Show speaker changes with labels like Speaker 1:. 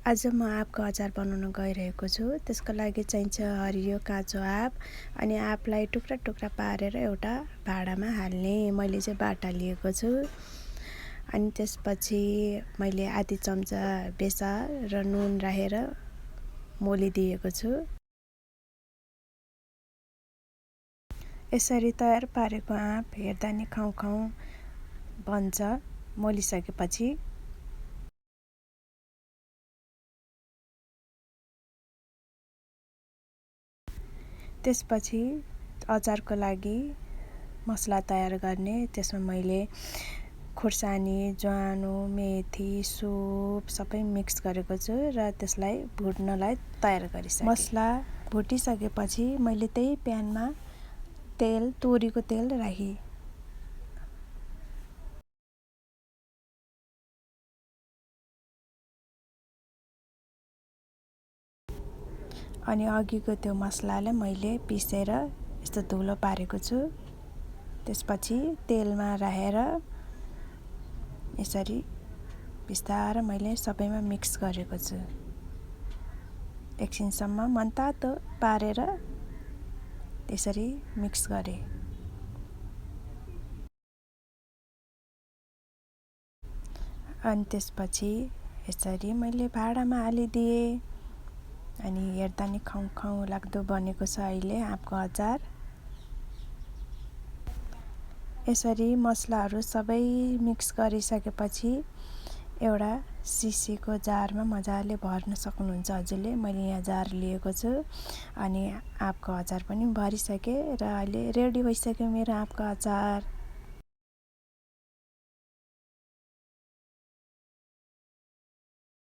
Speaker 1: आज म आँपको अचार बनाउन गइरहेको छु। त्यसको लागि चाहिन्छ हरियो काँचो आँप अनि आँपलाई टुक्रा टुक्रा पारेर एउटा भाँडामा हाल्ने। मैले चाहिँ बाटा लिएको छु। अनि त्यसपछि मैले आधी चम्चा बेसार र नुन राखेर मोलिदिएको छु। यसरी तयार पारेको आँप हेर्दा नि खाउँ खाउँ बन्छ। मोलिसकेपछि त्यसपछि अचारको लागि मसला तयार गर्ने। त्यसमा मैले खुर्सानी, ज्वानो, मेथी, सौँफ सबै मिक्स गरेको छु र त्यसलाई भुट्नलाई तयार गरिसकेँ। मसला भुटिसकेपछि मैले त्यही प्यानमा तोरीको तेल राखेँ। अनि अघिको त्यो मसलालाई मैले पिसेर यस्तो धुलो पारेको छु। त्यसपछि तेलमा राखेर यसरी बिस्तारै मैले सबैमा मिक्स गरेको छु। एकछिनसम्म मनतातो पारेर त्यसरी मिक्स गरेँ। अनि त्यसपछि यसरी मैले भाँडामा हालिदिएँ। अनि हेर्दा नि खाउँ खाउँ लाग्दो बनेको छ अहिले आँपको अचार। यसरी मसलाहरू सबै मिक्स गरिसकेपछि एउटा सिसीको जारमा मजाले भर्न सक्नुहुन्छ हजुरले। मैले यहाँ जार लिएको छु अनि आँपको अचार पनि भरिसकेँ र अहिले रेडी भइसक्यो मेरो आँपको अचार।